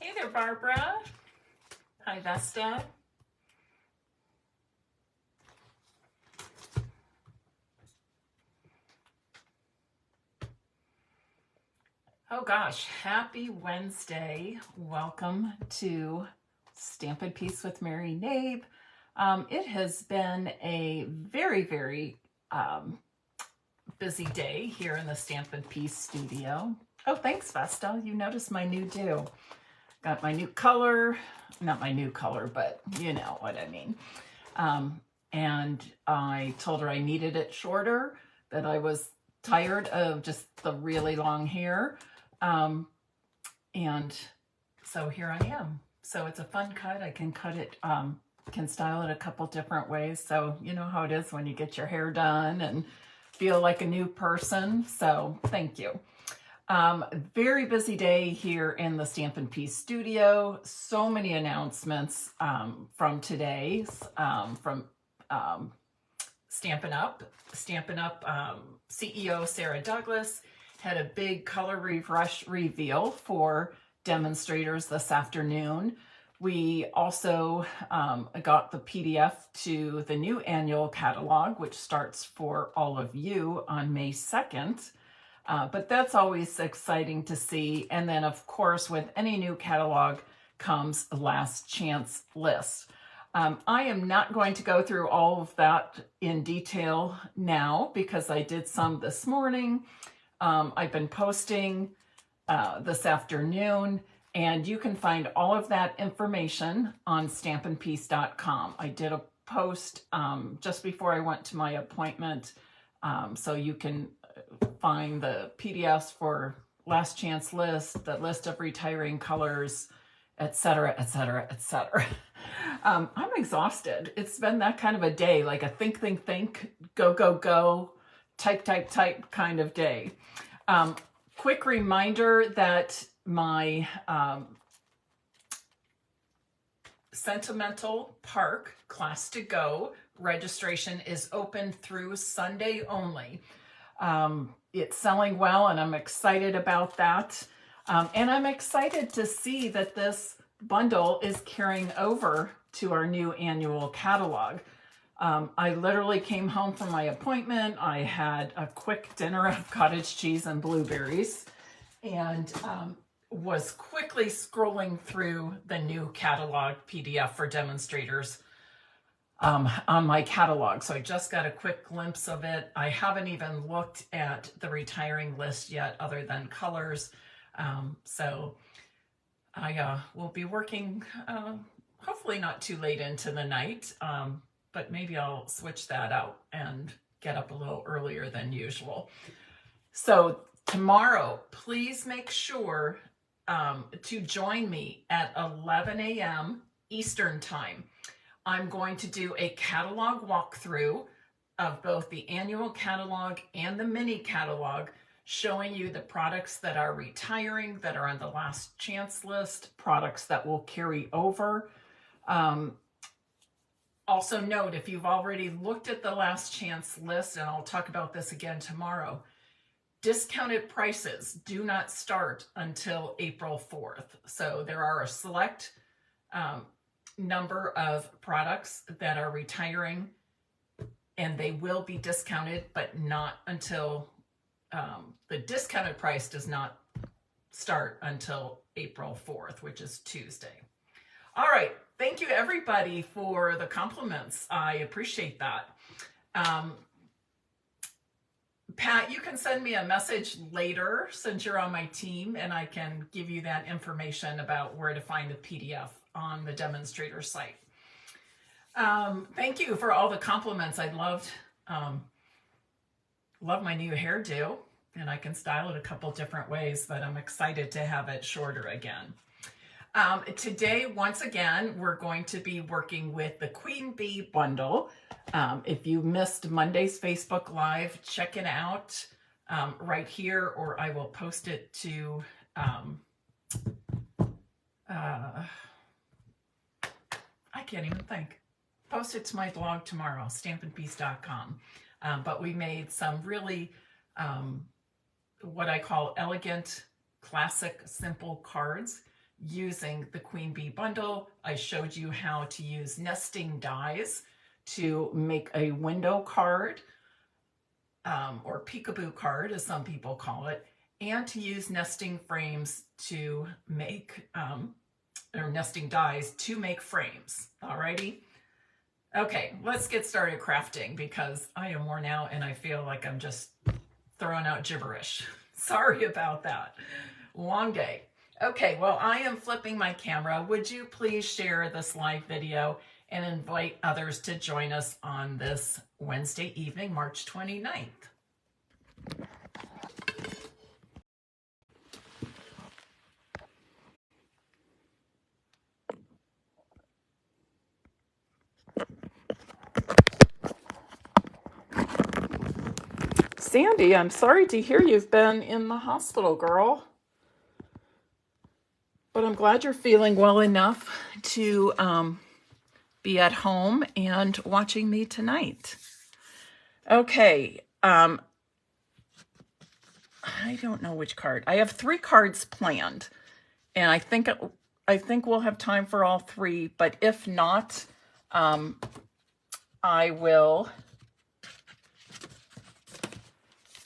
Hey there, Barbara. Hi, Vesta. Oh gosh, happy Wednesday. Welcome to Stampin' Piece with Mary Nabe. It has been a very busy day here in the Stampin' Piece studio. Oh, thanks, Vesta. You noticed my new do. Got my new color, not my new color, but you know what I mean. And I told her I needed it shorter, that I was tired of just the really long hair. And so here I am. So it's a fun cut. I can cut it, can style it a couple different ways. So you know how it is when you get your hair done and feel like a new person. So thank you. Very busy day here in the Stampin' Piece studio. So many announcements from today, from Stampin' Up. Stampin' Up CEO Sarah Douglas had a big color refresh reveal for demonstrators this afternoon. We also got the PDF to the new annual catalog, which starts for all of you on May 2nd. But that's always exciting to see. And then, of course, with any new catalog comes a last chance list. I am not going to go through all of that in detail now because I did some this morning. I've been posting this afternoon, and you can find all of that information on stampinpiece.com. I did a post just before I went to my appointment, so you can find the PDFs for last chance list, the list of retiring colors, etc., etc., etc. I'm exhausted. It's been that kind of a day, like a think, go, type kind of day. Quick reminder that my Sentimental Park Class to Go registration is open through Sunday only. It's selling well, and I'm excited about that. And I'm excited to see that this bundle is carrying over to our new annual catalog. I literally came home from my appointment. I had a quick dinner of cottage cheese and blueberries, and was quickly scrolling through the new catalog PDF for demonstrators on my catalog. So I just got a quick glimpse of it. I haven't even looked at the retiring list yet other than colors. So I will be working hopefully not too late into the night, but maybe I'll switch that out and get up a little earlier than usual. So tomorrow, please make sure to join me at 11 a.m. Eastern Time. I'm going to do a catalog walkthrough of both the annual catalog and the mini catalog, showing you the products that are retiring, that are on the last chance list, products that will carry over. Also note, if you've already looked at the last chance list, and I'll talk about this again tomorrow, discounted prices do not start until April 4th. So there are a select number of products that are retiring, and they will be discounted, but not until the discounted price does not start until April 4th, which is Tuesday. All right. Thank you, everybody, for the compliments. I appreciate that. Pat, you can send me a message later since you're on my team, and I can give you that information about where to find the PDF on the demonstrator site. Thank you for all the compliments. I love my new hairdo, and I can style it a couple different ways, but I'm excited to have it shorter again. Today, once again, we're going to be working with the Queen Bee bundle. If you missed Monday's Facebook Live, check it out right here, or I will post it to I can't even think. Post it to my blog tomorrow, stampinpiece.com. But we made some really what I call elegant, classic, simple cards using the Queen Bee bundle. I showed you how to use nesting dies to make a window card, or peekaboo card as some people call it, and to use nesting frames to make, or nesting dies to make frames. Alrighty. Okay, let's get started crafting because I am worn out and I feel like I'm just throwing out gibberish. Sorry about that. Long day. Okay, well, I am flipping my camera. Would you please share this live video and invite others to join us on this Wednesday evening, March 29th? Sandy, I'm sorry to hear you've been in the hospital, girl. But I'm glad you're feeling well enough to be at home and watching me tonight. Okay, I don't know which card. I have 3 cards planned, and I think we'll have time for all 3. But if not, I will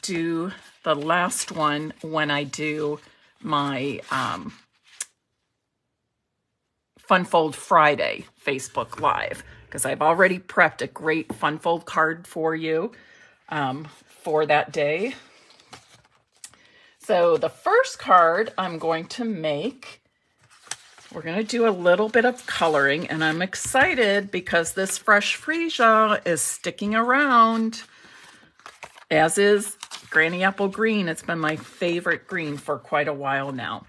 do the last one when I do my Funfold Friday Facebook Live, because I've already prepped a great Funfold card for you for that day. So the first card I'm going to make, we're going to do a little bit of coloring, and I'm excited because this Fresh Freesia is sticking around, as is Granny Apple Green. It's been my favorite green for quite a while now.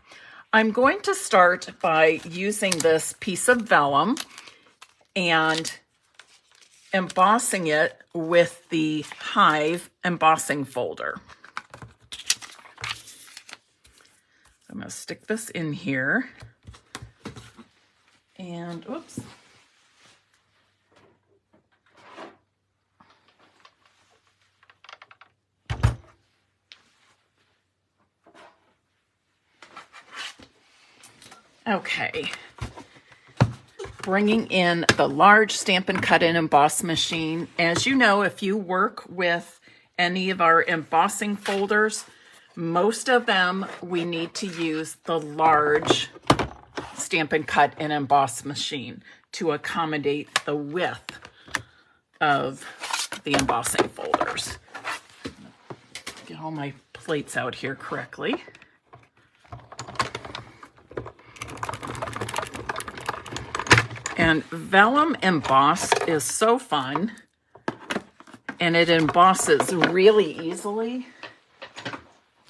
I'm going to start by using this piece of vellum and embossing it with the Hive embossing folder. I'm going to stick this in here. And, oops. Okay, bringing in the large Stampin' Cut and Emboss machine. As you know, if you work with any of our embossing folders, most of them we need to use the large Stampin' Cut and Emboss machine to accommodate the width of the embossing folders. Get all my plates out here correctly. And vellum embossed is so fun, and it embosses really easily.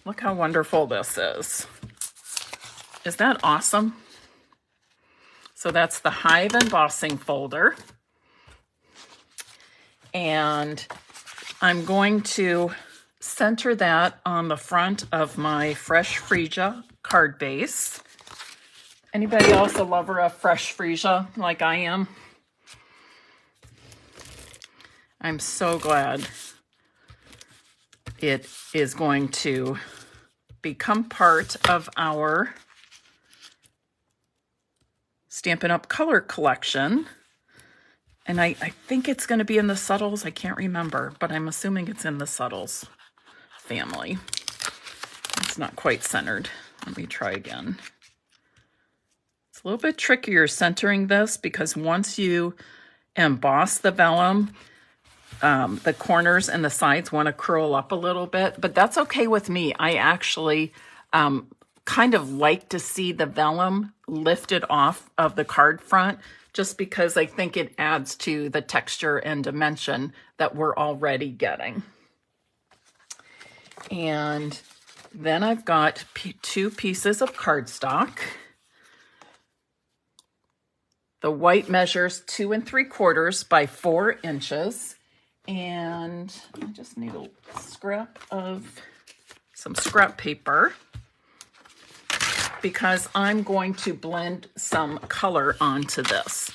Look how wonderful this is. Is that awesome? So that's the Hive embossing folder. And I'm going to center that on the front of my Fresh Freesia card base. Anybody else a lover of Fresh Freesia like I am? I'm so glad it is going to become part of our Stampin' Up! Color collection. And I think it's going to be in the Subtles. I can't remember, but I'm assuming it's in the Subtles family. It's not quite centered. Let me try again. It's a little bit trickier centering this because once you emboss the vellum, the corners and the sides want to curl up a little bit, but that's okay with me. I actually kind of like to see the vellum lifted off of the card front just because I think it adds to the texture and dimension that we're already getting. And then I've got 2 pieces of cardstock. The white measures 2 3/4 by 4 inches. And I just need a scrap of some scrap paper because I'm going to blend some color onto this.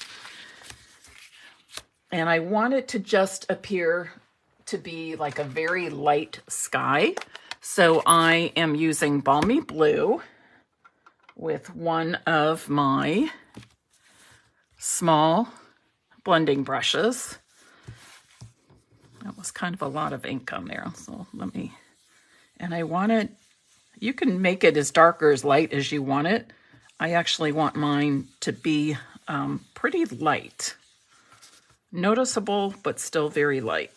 And I want it to just appear to be like a very light sky. So I am using Balmy Blue with one of my small blending brushes. That was kind of a lot of ink on there, so let me, and I want it, you can make it as dark or as light as you want it. I actually want mine to be pretty light. Noticeable, but still very light.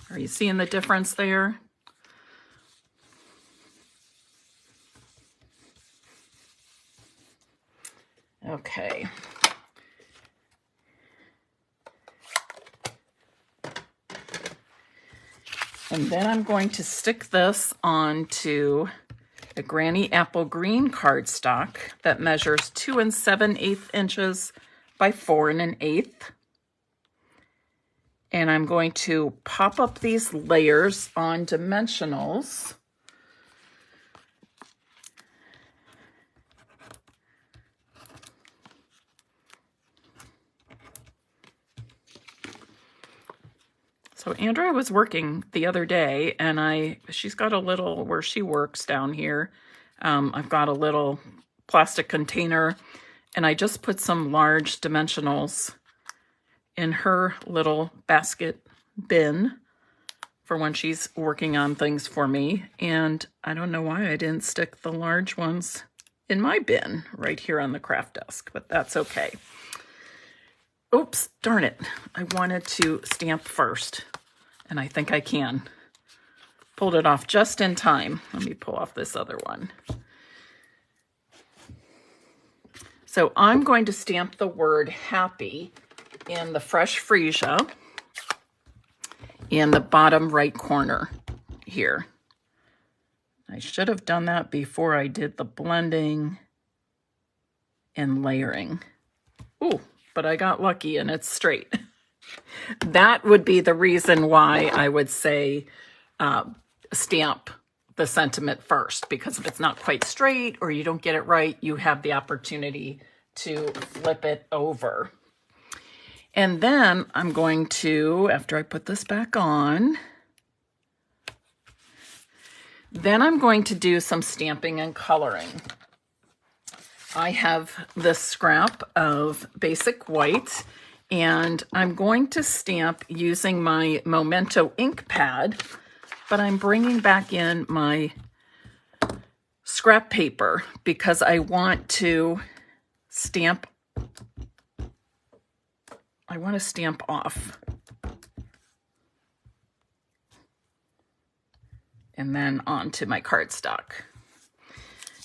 Are you seeing the difference there? Okay. And then I'm going to stick this onto a Granny Apple Green cardstock that measures 2 7/8 inches by 4 1/8. And I'm going to pop up these layers on dimensionals. So Andrea was working the other day, and she's got a little, where she works down here, I've got a little plastic container, and I just put some large dimensionals in her little basket bin for when she's working on things for me. And I don't know why I didn't stick the large ones in my bin right here on the craft desk, but that's okay. Oops, darn it. I wanted to stamp first, and I think I can. Pulled it off just in time. Let me pull off this other one. So I'm going to stamp the word happy in the Fresh Freesia in the bottom right corner here. I should have done that before I did the blending and layering. Ooh, but I got lucky and it's straight. That would be the reason why I would say stamp the sentiment first, because if it's not quite straight or you don't get it right, you have the opportunity to flip it over. And then I'm going to, after I put this back on, then I'm going to do some stamping and coloring. I have this scrap of basic white, and I'm going to stamp using my Memento ink pad, but I'm bringing back in my scrap paper because I want to stamp off. And then onto my cardstock.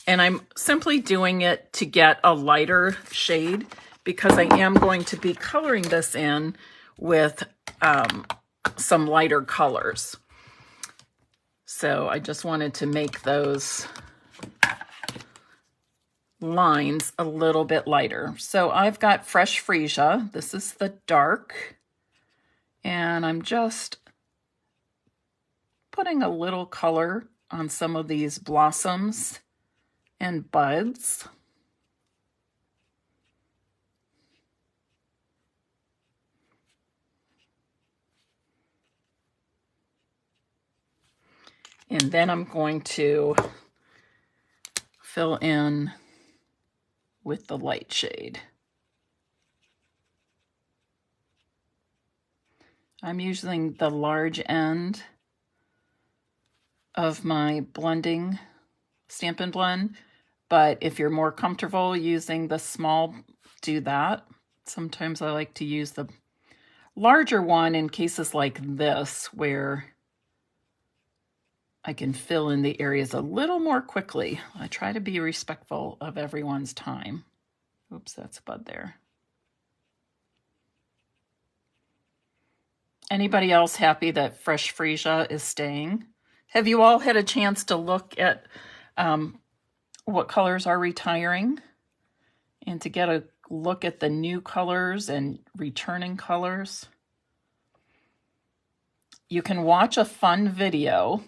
And I'm simply doing it to get a lighter shade because I am going to be coloring this in with some lighter colors. So I just wanted to make those lines a little bit lighter. So I've got Fresh Freesia. This is the dark. And I'm just putting a little color on some of these blossoms and buds. And then I'm going to fill in with the light shade. I'm using the large end of my blending Stamp and Blend, but if you're more comfortable using the small, do that. Sometimes I like to use the larger one in cases like this where I can fill in the areas a little more quickly. I try to be respectful of everyone's time. Oops, that's a bud there. Anybody else happy that Fresh Freesia is staying? Have you all had a chance to look at what colors are retiring and to get a look at the new colors and returning colors? You can watch a fun video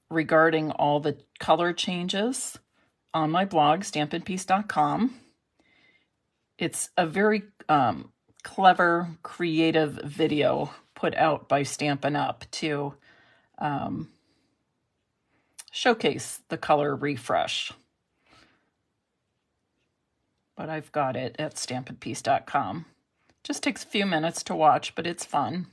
regarding all the color changes on my blog, stampinpeace.com. It's a very clever, creative video put out by Stampin' Up! To showcase the color refresh. But I've got it at stampinpiece.com. Just takes a few minutes to watch, but it's fun.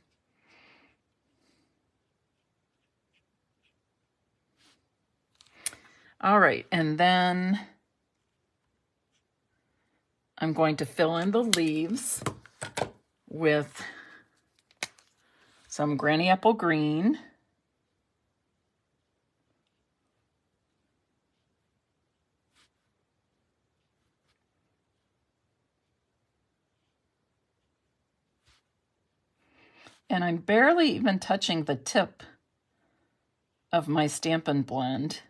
All right, and then I'm going to fill in the leaves with some Granny Apple Green. And I'm barely even touching the tip of my Stampin' Blend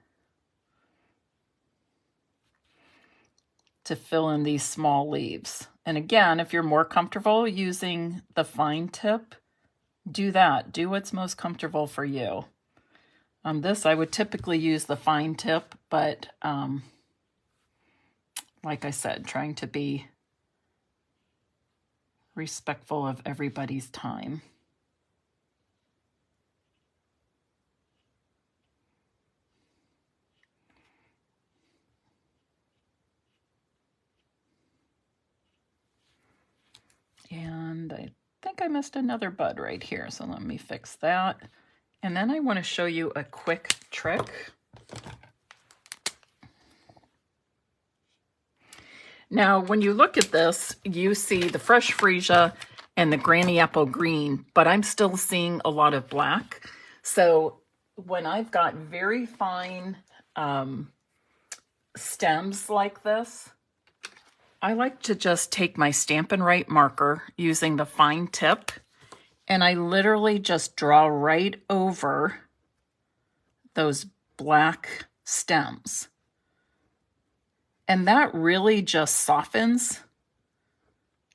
to fill in these small leaves. And again, if you're more comfortable using the fine tip, do that. Do what's most comfortable for you. On this, I would typically use the fine tip, but like I said, trying to be respectful of everybody's time. And I think I missed another bud right here, so let me fix that. And then I want to show you a quick trick. Now, when you look at this, you see the fresh freesia and the Granny Apple Green, but I'm still seeing a lot of black. So when I've got very fine stems like this, I like to just take my Stampin' Right marker using the fine tip, and I literally just draw right over those black stems. And that really just softens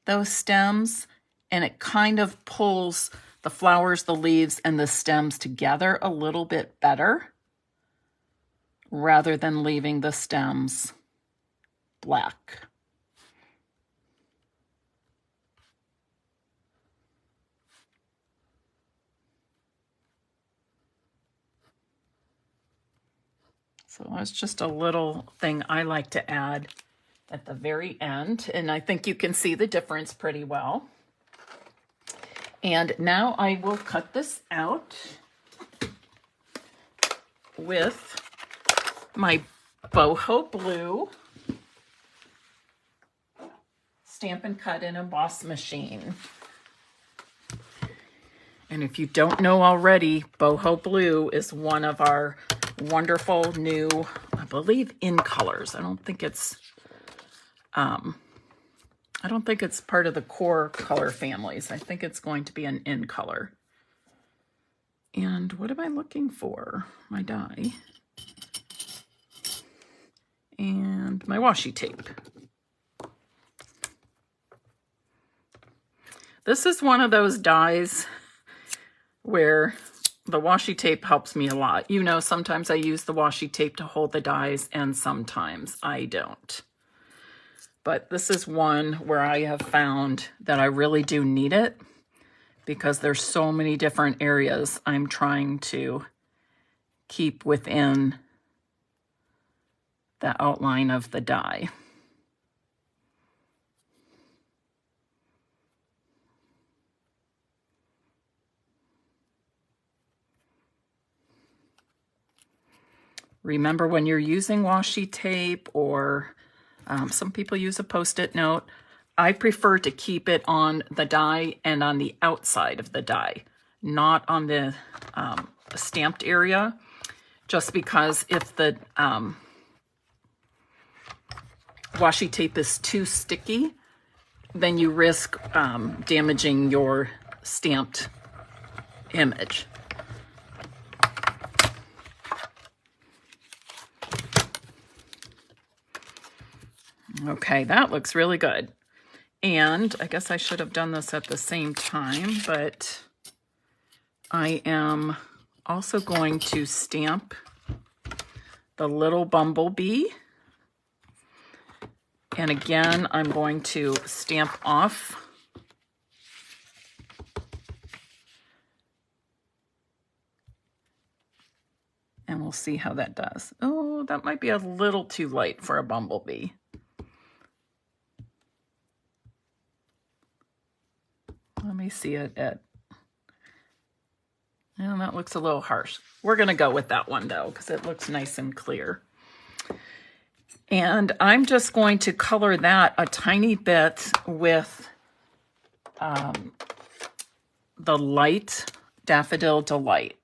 those stems, and it kind of pulls the flowers, the leaves, and the stems together a little bit better, rather than leaving the stems black. So that's just a little thing I like to add at the very end, and I think you can see the difference pretty well. And now I will cut this out with my Boho Blue Stampin' Cut and Emboss machine. And if you don't know already, Boho Blue is one of our wonderful new, I believe, in colors. I don't think it's part of the core color families. I think it's going to be an in color. And what am I looking for? My die and my washi tape. This is one of those dies where the washi tape helps me a lot. You know, sometimes I use the washi tape to hold the dies and sometimes I don't. But this is one where I have found that I really do need it because there's so many different areas I'm trying to keep within the outline of the die. Remember, when you're using washi tape, or some people use a Post-it note, I prefer to keep it on the die and on the outside of the die, not on the stamped area, just because if the washi tape is too sticky, then you risk damaging your stamped image. Okay, that looks really good. And I guess I should have done this at the same time, but I am also going to stamp the little bumblebee. And again, I'm going to stamp off And we'll see how that does. Oh, that might be a little too light for a bumblebee. Let me see it at, and that looks a little harsh. We're gonna go with that one though, because it looks nice and clear. And I'm just going to color that a tiny bit with the light Daffodil Delight.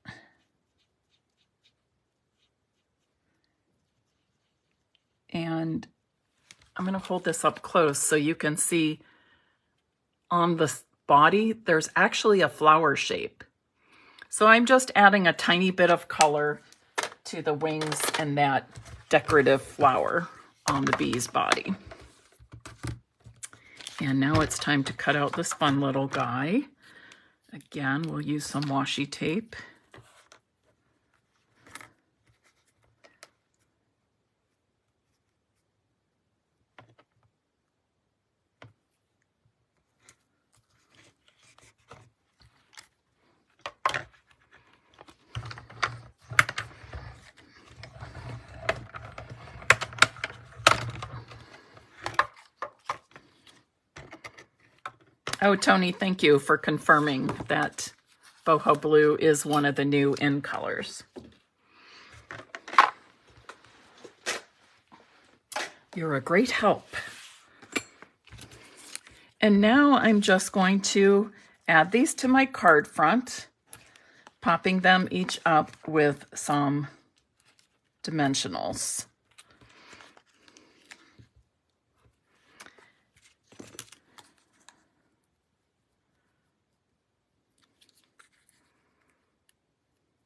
And I'm going to hold this up close so you can see on the body, there's actually a flower shape. So I'm just adding a tiny bit of color to the wings and that decorative flower on the bee's body. And now it's time to cut out this fun little guy. Again, we'll use some washi tape. Oh, Tony, thank you for confirming that boho blue is one of the new in colors. You're a great help. And now I'm just going to add these to my card front, popping them each up with some dimensionals.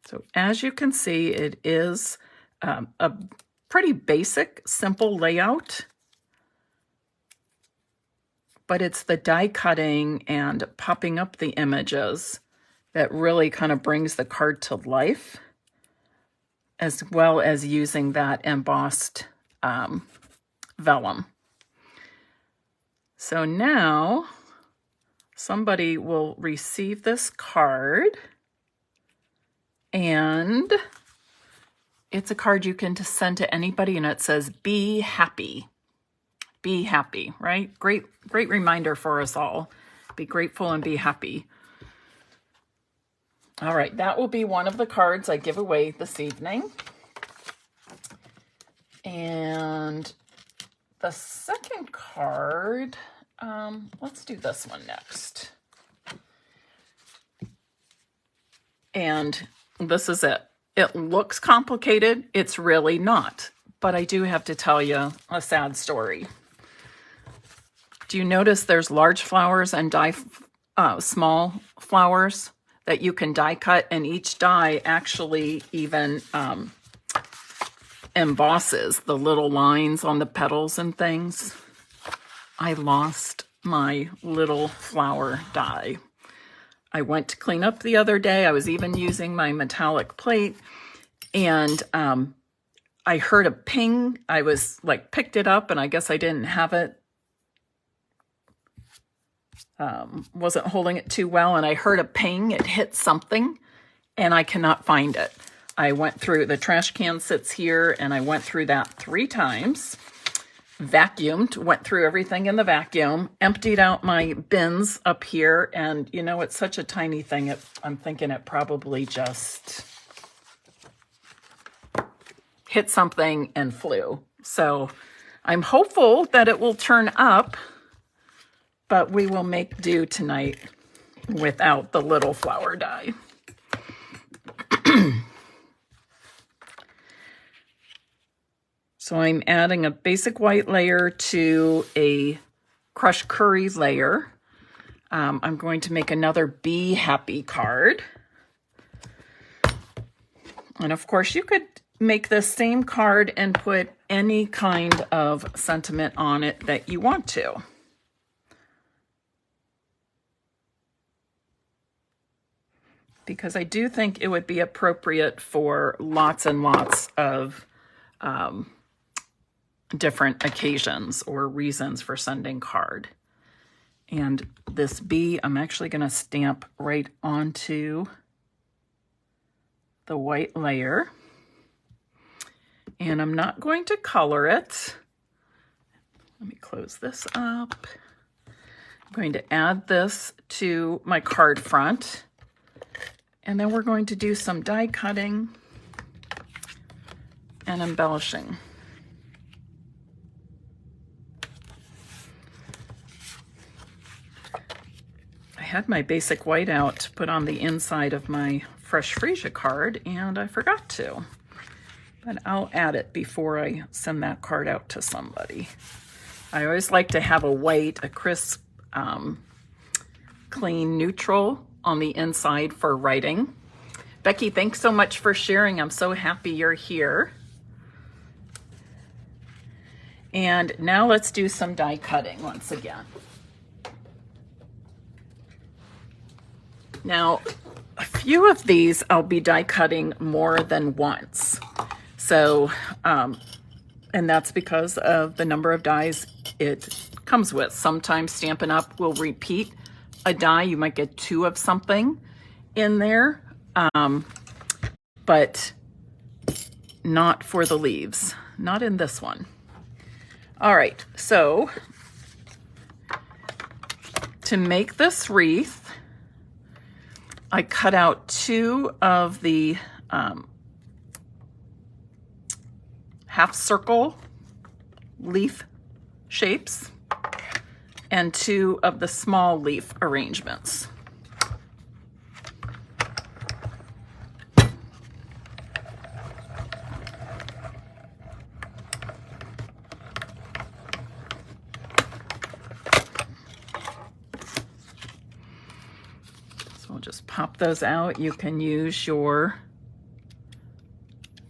So as you can see, it is a pretty basic, simple layout, but it's the die cutting and popping up the images that really kind of brings the card to life, as well as using that embossed vellum. So now somebody will receive this card, and it's a card you can just send to anybody, and it says, be happy. Be happy, right? Great reminder for us all. Be grateful and be happy. All right, that will be one of the cards I give away this evening. And the second card, let's do this one next. And this is it. It looks complicated. It's really not. But I do have to tell you a sad story. Do you notice there's large flowers and small flowers that you can die cut, and each die actually even embosses the little lines on the petals and things? I lost my little flower die. I went to clean up the other day. I was even using my metallic plate, and I heard a ping. I was like, picked it up, and I guess I didn't have it. Wasn't holding it too well, and I heard a ping. It hit something, and I cannot find it. I went through, the trash can sits here, and I went through that 3 times. Vacuumed, went through everything in the vacuum, emptied out my bins up here, and you know, it's such a tiny thing. I'm thinking it probably just hit something and flew. So I'm hopeful that it will turn up, but we will make do tonight without the little flower die. So I'm adding a basic white layer to a crushed curry layer. I'm going to make another Be Happy card. And of course, you could make the same card and put any kind of sentiment on it that you want to. Because I do think it would be appropriate for lots and lots of different occasions or reasons for sending card. And this bee, I'm actually going to stamp right onto the white layer. And I'm not going to color it. Let me close this up. I'm going to add this to my card front. And then we're going to do some die cutting and embellishing. I had my basic white out to put on the inside of my Fresh Freesia card, and I forgot to. But I'll add it before I send that card out to somebody. I always like to have a white, a crisp, clean neutral on the inside for writing. Becky, thanks so much for sharing. I'm so happy you're here. And now let's do some die cutting once again. Now, a few of these I'll be die cutting more than once. So, and that's because of the number of dies it comes with. Sometimes Stampin' Up! Will repeat a die. You might get 2 of something in there, but not for the leaves. Not in this one. All right, so to make this wreath, I cut out 2 of the half circle leaf shapes and 2 of the small leaf arrangements. So we'll just pop those out. You can use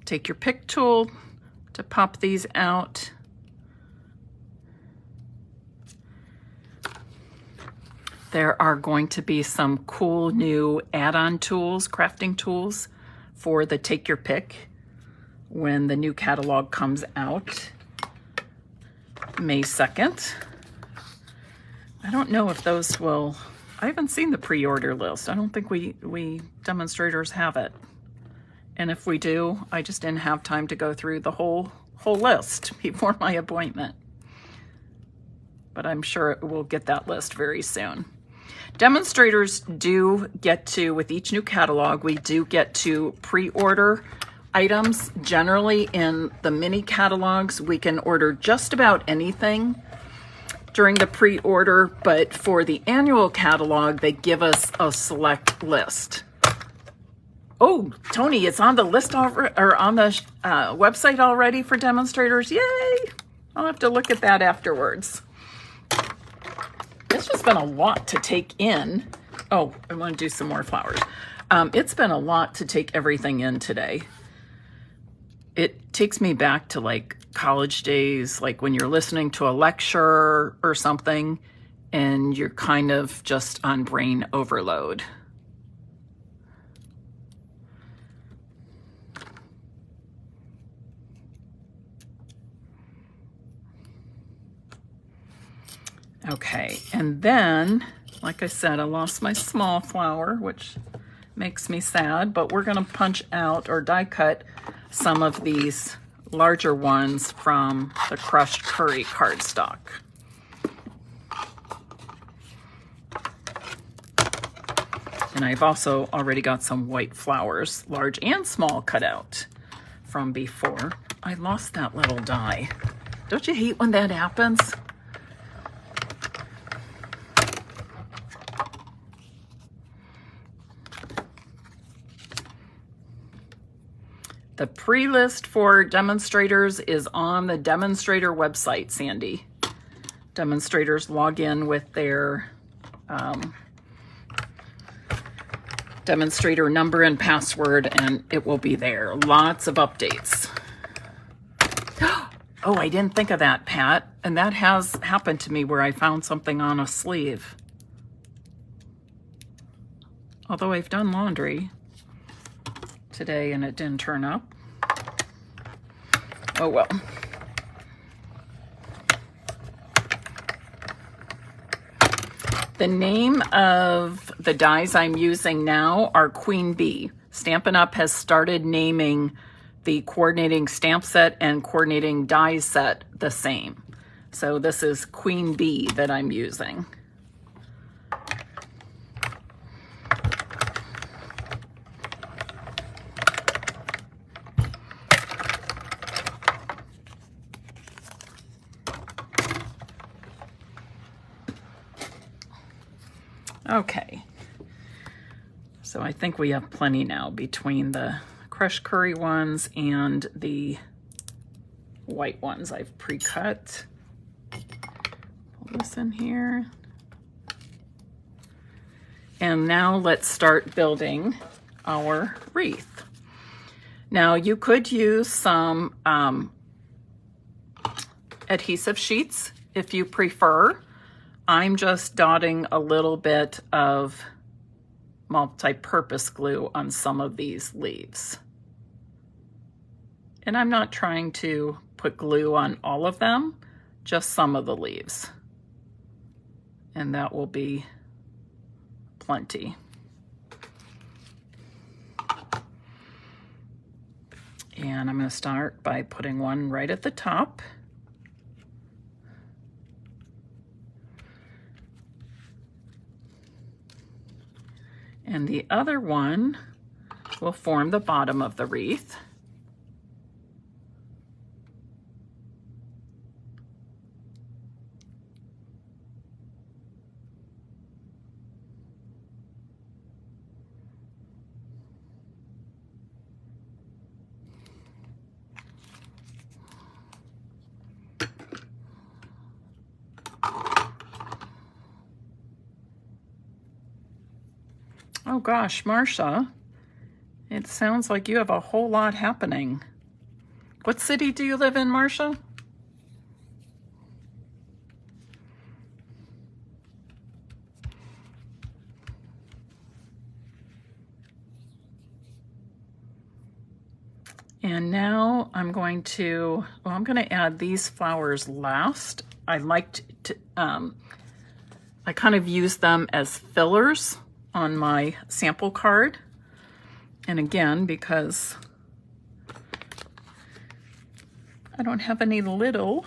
take your pick tool to pop these out. There are going to be some cool new add-on tools, crafting tools for the Take Your Pick when the new catalog comes out May 2nd. I don't know if those will, I haven't seen the pre-order list. I don't think we demonstrators have it. And if we do, I just didn't have time to go through the whole list before my appointment. But I'm sure we'll get that list very soon. Demonstrators do get to, with each new catalog, we do get to pre-order items. Generally in the mini catalogs, we can order just about anything during the pre-order, but for the annual catalog, they give us a select list. Oh, Tony, it's on the list already, or on the website already for demonstrators. Yay! I'll have to look at that afterwards. It's just been a lot to take in. Oh, I want to do some more flowers. It's been a lot to take everything in today. It takes me back to like college days, like when you're listening to a lecture or something and you're kind of just on brain overload. Okay, and then, like I said, I lost my small flower, which makes me sad, but we're gonna punch out or die cut some of these larger ones from the crushed curry cardstock. And I've also already got some white flowers, large and small, cut out from before. I lost that little die. Don't you hate when that happens? The pre-list for demonstrators is on the demonstrator website, Sandy. Demonstrators log in with their demonstrator number and password, and it will be there. Lots of updates. Oh, I didn't think of that, Pat. And that has happened to me where I found something on a sleeve. Although I've done laundry today and it didn't turn up. Oh well. The name of the dies I'm using now are Queen Bee. Stampin' Up! Has started naming the coordinating stamp set and coordinating die set the same. So this is Queen Bee that I'm using. Okay, so I think we have plenty now between the crushed curry ones and the white ones I've pre-cut. Pull this in here. And now let's start building our wreath. Now you could use some adhesive sheets if you prefer. I'm just dotting a little bit of multi-purpose glue on some of these leaves. And I'm not trying to put glue on all of them, just some of the leaves. And that will be plenty. And I'm going to start by putting one right at the top. And the other one will form the bottom of the wreath. Oh gosh, Marsha, it sounds like you have a whole lot happening. What city do you live in, Marsha? And now I'm going to add these flowers last. I liked to, I kind of use them as fillers on my sample card. And again, because I don't have any little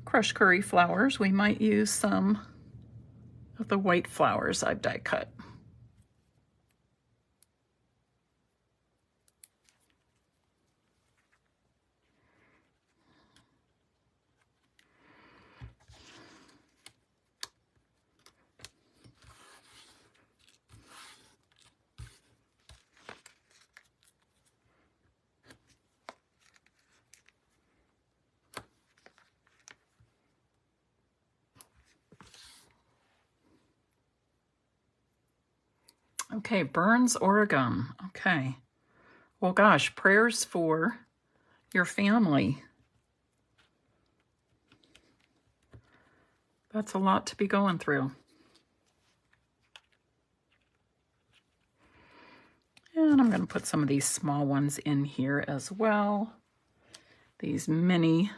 crushed curry flowers, we might use some of the white flowers I've die cut. Okay, Burns, Oregon. Okay. Well, gosh, prayers for your family. That's a lot to be going through. And I'm going to put some of these small ones in here as well. These mini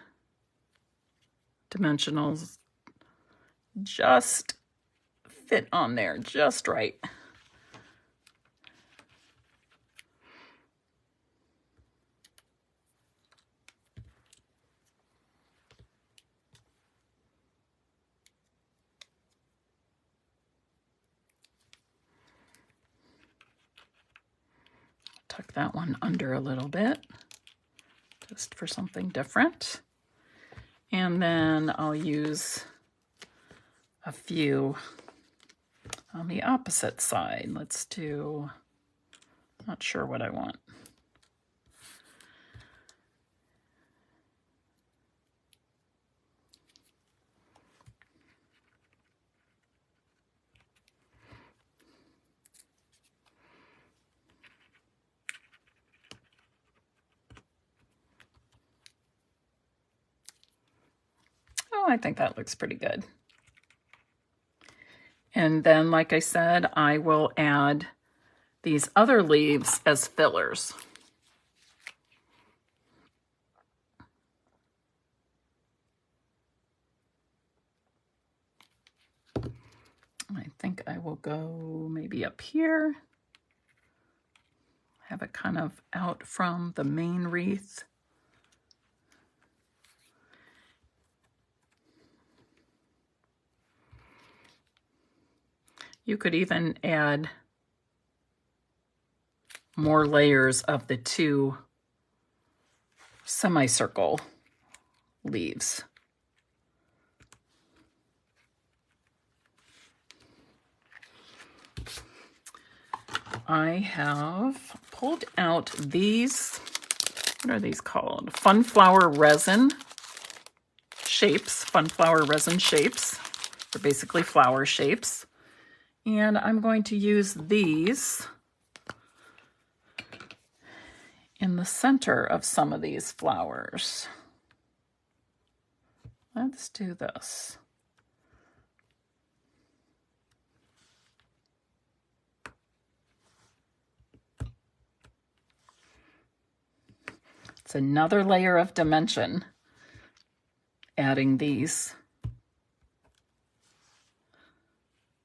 dimensionals just fit on there just right. Tuck that one under a little bit, just for something different. And then I'll use a few on the opposite side. Let's do, not sure what I want. Oh, I think that looks pretty good. And then, like I said, I will add these other leaves as fillers. I think I will go maybe up here. Have it kind of out from the main wreath. You could even add more layers of the two semicircle leaves. I have pulled out these, what are these called? Funflower resin shapes, Funflower resin shapes. They're basically flower shapes. And I'm going to use these in the center of some of these flowers. Let's do this. It's another layer of dimension, adding these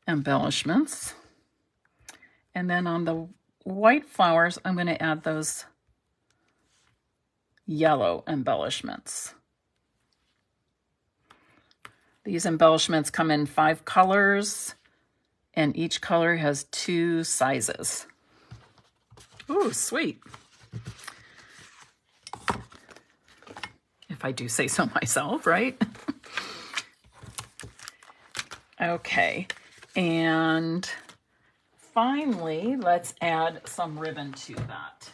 embellishments. And then on the white flowers, I'm going to add those yellow embellishments. These embellishments come in 5 colors, and each color has 2 sizes. Ooh, sweet. If I do say so myself, right? Okay, and finally, let's add some ribbon to that.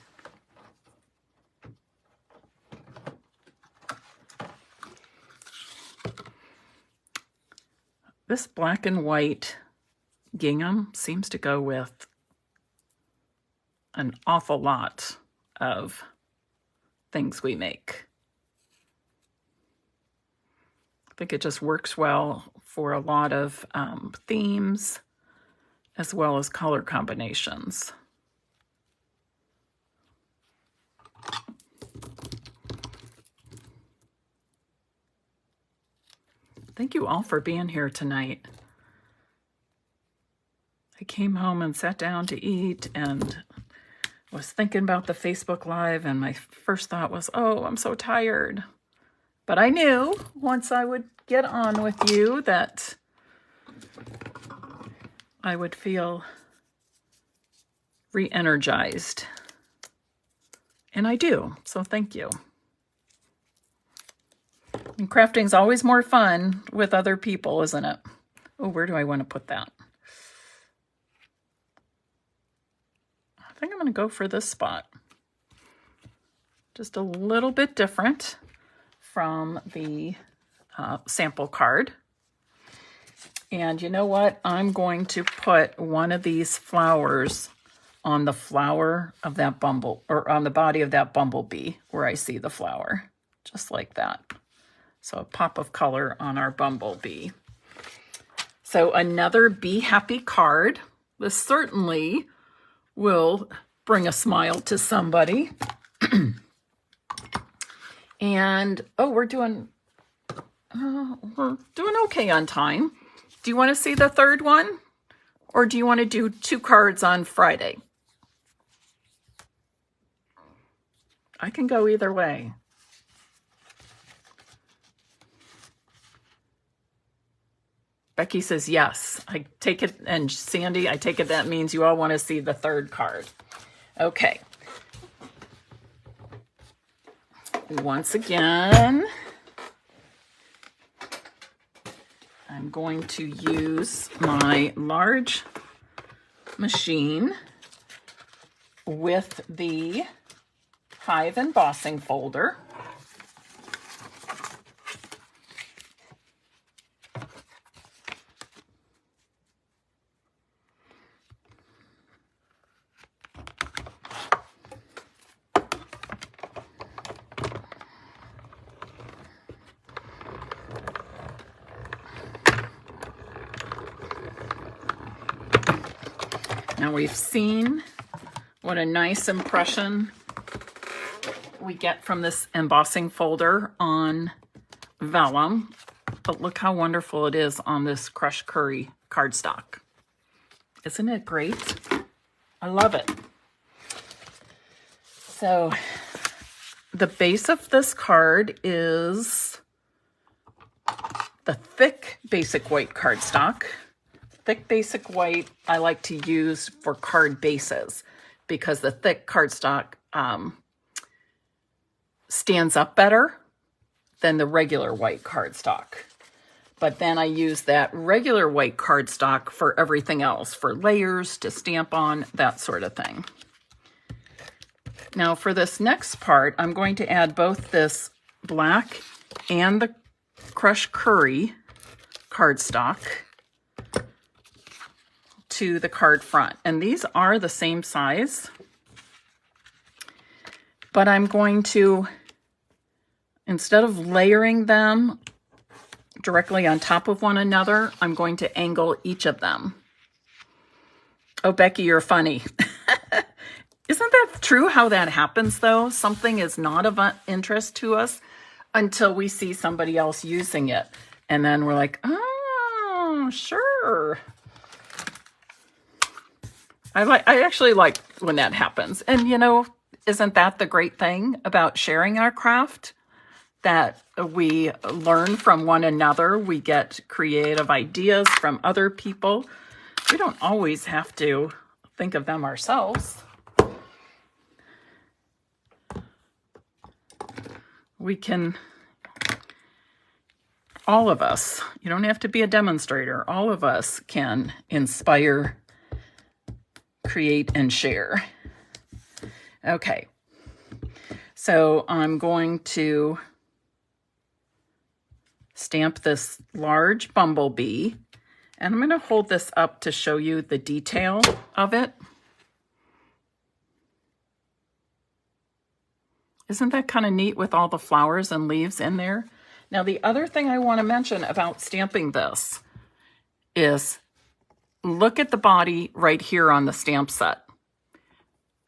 This black and white gingham seems to go with an awful lot of things we make. I think it just works well for a lot of themes as well as color combinations. Thank you all for being here tonight. I came home and sat down to eat and was thinking about the Facebook Live, and my first thought was, oh, I'm so tired. But I knew once I would get on with you that I would feel re-energized. And I do, so thank you. And crafting's always more fun with other people, isn't it? Oh, where do I want to put that? I think I'm going to go for this spot. Just a little bit different from the sample card. And you know what? I'm going to put one of these flowers on the flower of that or on the body of that bumblebee where I see the flower, just like that. So a pop of color on our bumblebee. So another Be Happy card. This certainly will bring a smile to somebody. And, oh, we're doing okay on time. Do you want to see the third one? Or do you want to do 2 cards on Friday? I can go either way. Becky says yes. I take it, and Sandy, I take it that means you all want to see the third card. Okay. Once again, I'm going to use my large machine with the Hive embossing folder. Now we've seen what a nice impression we get from this embossing folder on vellum, but look how wonderful it is on this crushed curry cardstock. Isn't it great? I love it. So the base of this card is the thick basic white cardstock. thick basic white I like to use for card bases because the thick cardstock stands up better than the regular white cardstock. But then I use that regular white cardstock for everything else, for layers, to stamp on, that sort of thing. Now for this next part, I'm going to add both this black and the crushed curry cardstock to the card front. And these are the same size, but I'm going to, instead of layering them directly on top of one another, I'm going to angle each of them. Oh, Becky, you're funny. Isn't that true how that happens, though? Something is not of interest to us until we see somebody else using it. And then we're like, oh, sure. I actually like when that happens. And, you know, isn't that the great thing about sharing our craft? That we learn from one another. We get creative ideas from other people. We don't always have to think of them ourselves. We can, all of us, you don't have to be a demonstrator, all of us can inspire, create, and share. Okay, so I'm going to stamp this large bumblebee, and I'm going to hold this up to show you the detail of it. Isn't that kind of neat with all the flowers and leaves in there? Now, the other thing I want to mention about stamping this is look at the body right here on the stamp set.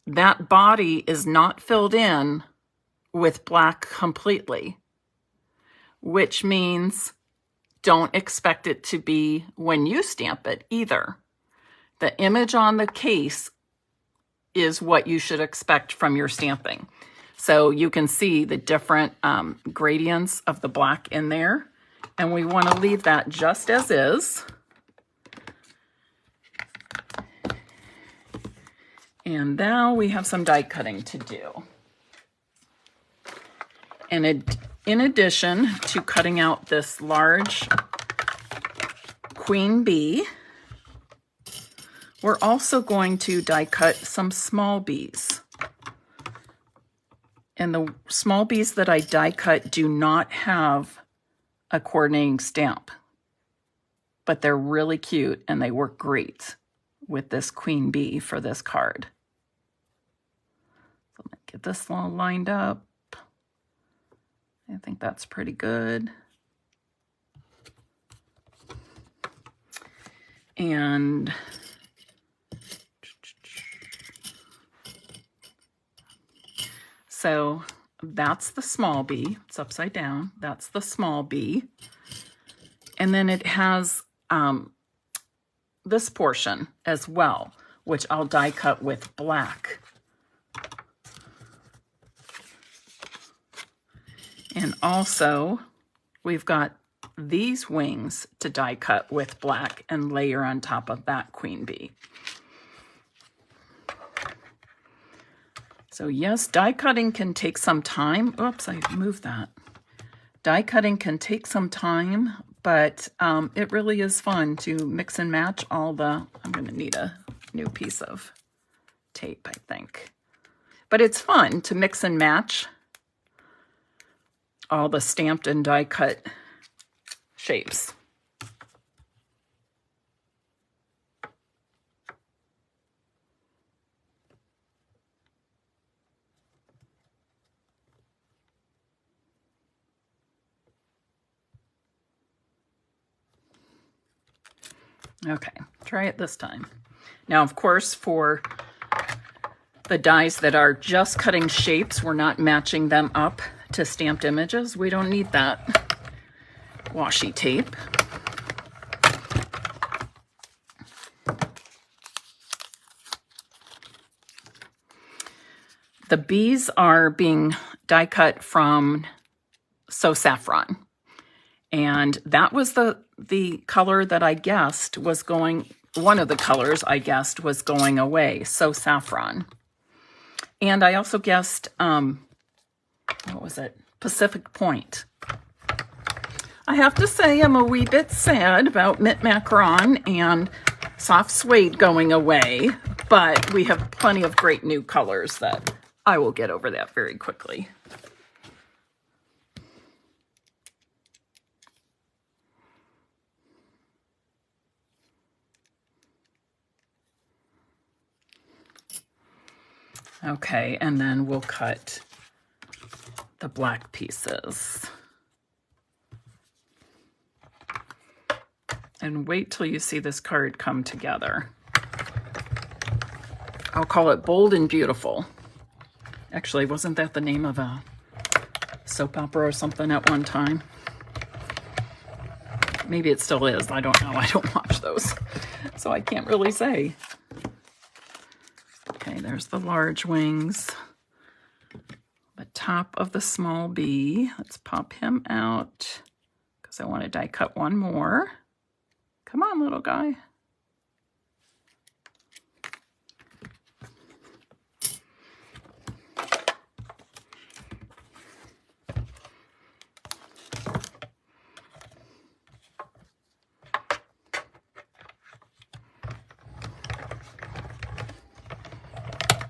That body is not filled in with black completely, which means don't expect it to be when you stamp it either. The image on the case is what you should expect from your stamping. So you can see the different gradients of the black in there, and we want to leave that just as is. And now we have some die cutting to do. And in addition to cutting out this large queen bee, we're also going to die cut some small bees. And the small bees that I die cut do not have a coordinating stamp, but they're really cute and they work great with this queen bee for this card. So I'm gonna get this all lined up. I think that's pretty good. And so that's the small bee. It's upside down. That's the small bee. And then it has this portion as well, which I'll die cut with black. And also, we've got these wings to die cut with black and layer on top of that queen bee. So yes, die cutting can take some time. Oops, I moved that. Die cutting can take some time, but it really is fun to mix and match all the, I'm going to need a new piece of tape, I think. But it's fun to mix and match all the stamped and die cut shapes. Okay, try it this time. Now, of course, for the dies that are just cutting shapes, we're not matching them up to stamped images. We don't need that washi tape. The bees are being die cut from So Saffron. And that was the color that I guessed was going, one of the colors I guessed was going away. So saffron. And I also guessed, what was it? Pacific Point. I have to say I'm a wee bit sad about Mint Macaron and Soft Suede going away, but we have plenty of great new colors that I will get over that very quickly. Okay, and then we'll cut the black pieces. And wait till you see this card come together. I'll call it Bold and Beautiful. Actually, wasn't that the name of a soap opera or something at one time? Maybe it still is. I don't know. I don't watch those, so I can't really say. Okay, there's the large wings. The top of the small bee. Let's pop him out because I want to die cut one more. Come on, little guy.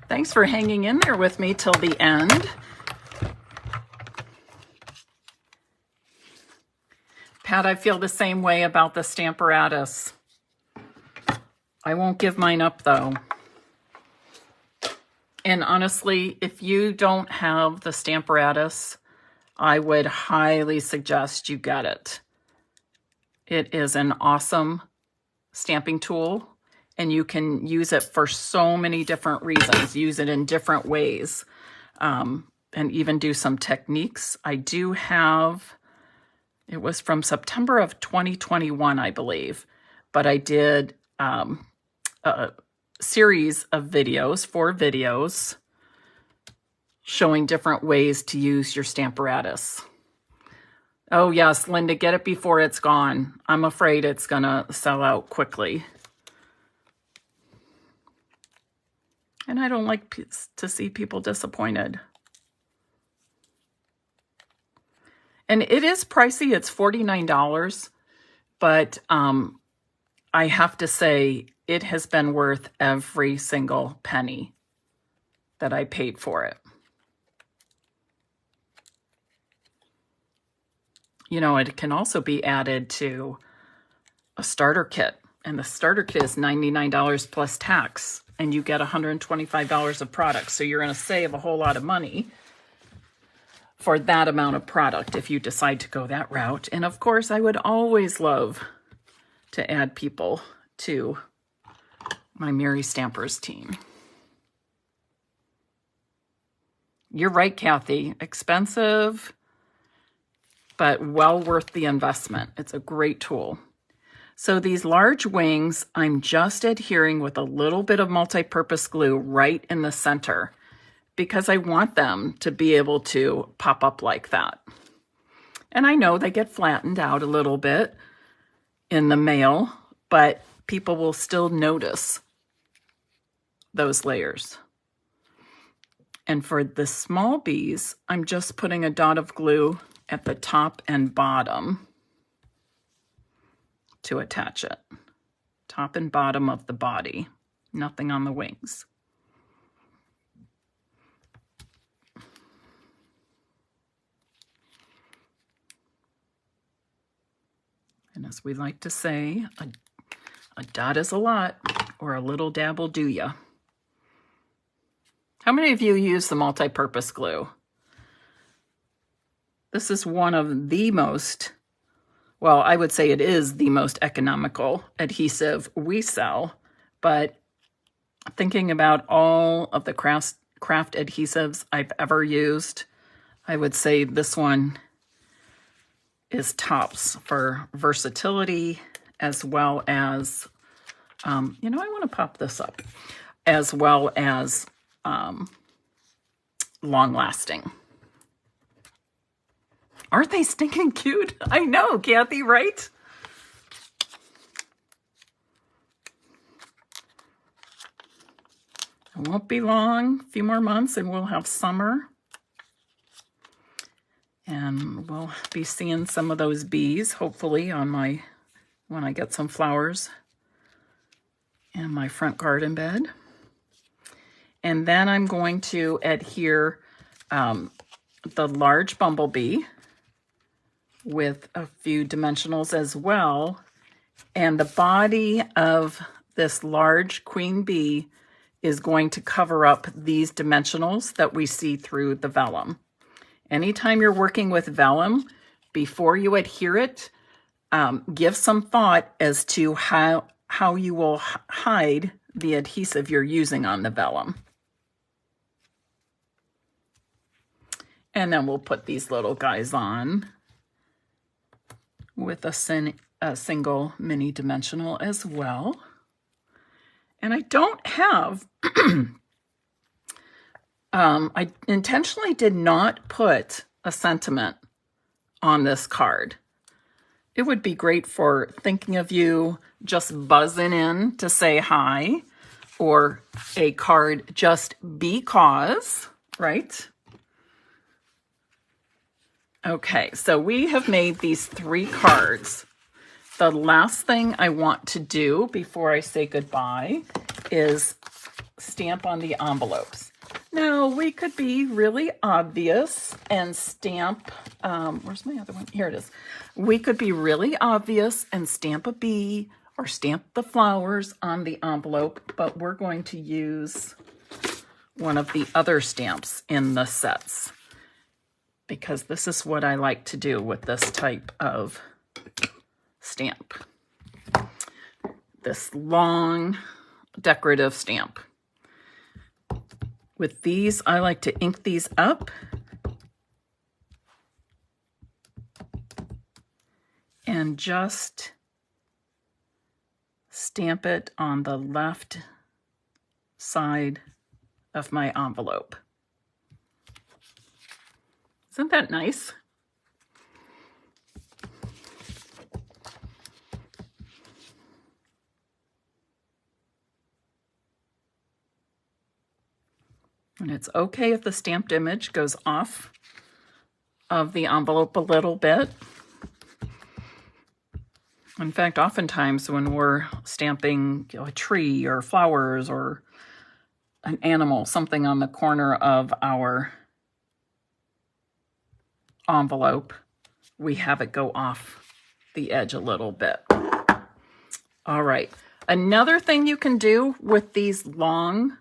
Thanks for hanging in there with me till the end. Pat, I feel the same way about the Stamparatus. I won't give mine up though. And honestly, if you don't have the Stamparatus, I would highly suggest you get it. It is an awesome stamping tool, and you can use it for so many different reasons. Use it in different ways, and even do some techniques. I do have, it was from September of 2021, I believe, but I did a series of videos, 4 videos, showing different ways to use your Stamparatus. Oh yes, Linda, get it before it's gone. I'm afraid it's gonna sell out quickly. And I don't like to see people disappointed. And it is pricey. It's $49. But I have to say, it has been worth every single penny that I paid for it. You know, it can also be added to a starter kit. And the starter kit is $99 plus tax. And you get $125 of product. So you're going to save a whole lot of money for that amount of product if you decide to go that route. And of course, I would always love to add people to my Merry Stampers team. You're right, Kathy. Expensive, but well worth the investment. It's a great tool. So these large wings, I'm just adhering with a little bit of multi-purpose glue right in the center because I want them to be able to pop up like that. And I know they get flattened out a little bit in the mail, but people will still notice those layers. And for the small bees, I'm just putting a dot of glue at the top and bottom to attach it. Top and bottom of the body, nothing on the wings. And as we like to say, a dot is a lot, or a little dab will do ya. How many of you use the multi-purpose glue? This is one of the most, well, I would say it is the most economical adhesive we sell, but thinking about all of the craft adhesives I've ever used, I would say this one is tops for versatility, as well as, you know, I want to pop this up, as well as long lasting. Aren't they stinking cute? I know, Kathy, right? It won't be long, a few more months, and we'll have summer. And we'll be seeing some of those bees, hopefully, on when I get some flowers in my front garden bed. And then I'm going to adhere the large bumblebee with a few dimensionals as well. And the body of this large queen bee is going to cover up these dimensionals that we see through the vellum. Anytime you're working with vellum, before you adhere it, give some thought as to how you will hide the adhesive you're using on the vellum. And then we'll put these little guys on with a single mini dimensional as well. And I don't have, I intentionally did not put a sentiment on this card. It would be great for thinking of you, just buzzing in to say hi, or a card just because, right? Okay, so we have made these 3 cards. The last thing I want to do before I say goodbye is stamp on the envelopes. Now, we could be really obvious and stamp, where's my other one? Here it is. We could be really obvious and stamp a bee or stamp the flowers on the envelope, but we're going to use one of the other stamps in the sets, because this is what I like to do with this type of stamp. This long decorative stamp. With these, I like to ink these up and just stamp it on the left side of my envelope. Isn't that nice? And it's okay if the stamped image goes off of the envelope a little bit. In fact, oftentimes when we're stamping a tree or flowers or an animal, something on the corner of our envelope, we have it go off the edge a little bit. All right. Another thing you can do with these long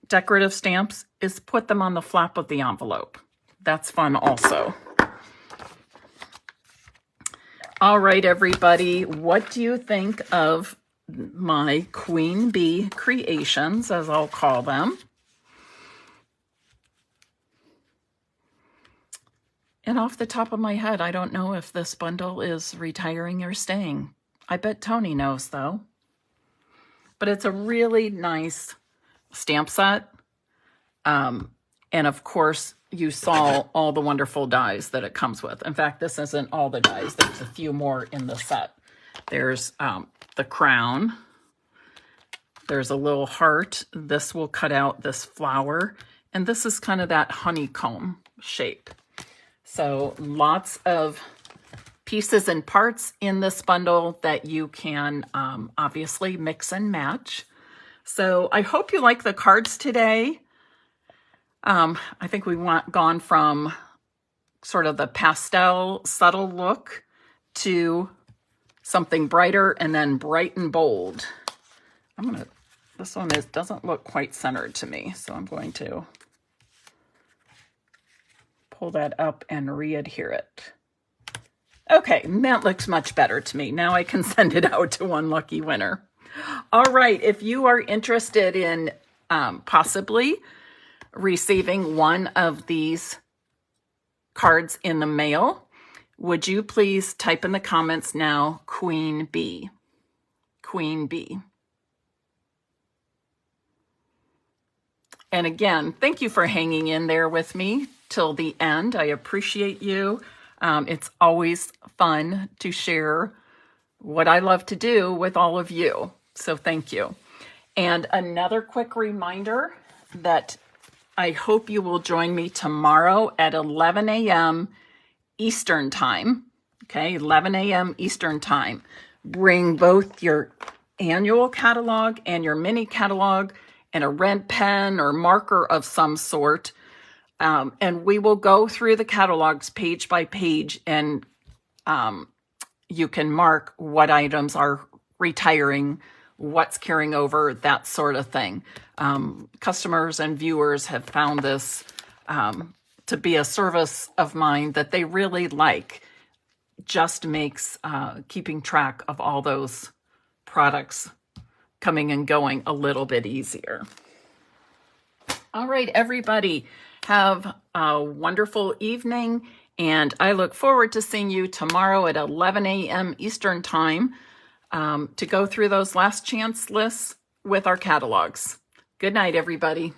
decorative stamps is put them on the flap of the envelope. That's fun also. All right, everybody, what do you think of my queen bee creations, as I'll call them? And off the top of my head, I don't know if this bundle is retiring or staying. I bet Tony knows, though. But it's a really nice stamp set. And of course, you saw all the wonderful dies that it comes with. In fact, this isn't all the dies. There's a few more in the set. There's the crown. There's a little heart. This will cut out this flower. And this is kind of that honeycomb shape. So lots of pieces and parts in this bundle that you can obviously mix and match. So I hope you like the cards today. I think we gone from sort of the pastel subtle look to something brighter and then bright and bold. This one doesn't look quite centered to me, so I'm going to pull that up and re-adhere it. Okay, that looks much better to me. Now I can send it out to one lucky winner. All right, if you are interested in possibly receiving one of these cards in the mail, would you please type in the comments now, Queen Bee. Queen Bee. And again, thank you for hanging in there with me till the end. I appreciate you. It's always fun to share what I love to do with all of you. So thank you. And another quick reminder that I hope you will join me tomorrow at 11 a.m. Eastern Time. Okay, 11 a.m. Eastern Time. Bring both your annual catalog and your mini catalog and a red pen or marker of some sort. And we will go through the catalogs page by page, and you can mark what items are retiring, what's carrying over, that sort of thing. Customers and viewers have found this to be a service of mine that they really like. Just makes keeping track of all those products coming and going a little bit easier. All right, everybody, have a wonderful evening, and I look forward to seeing you tomorrow at 11 a.m. Eastern Time to go through those last chance lists with our catalogs. Good night, everybody.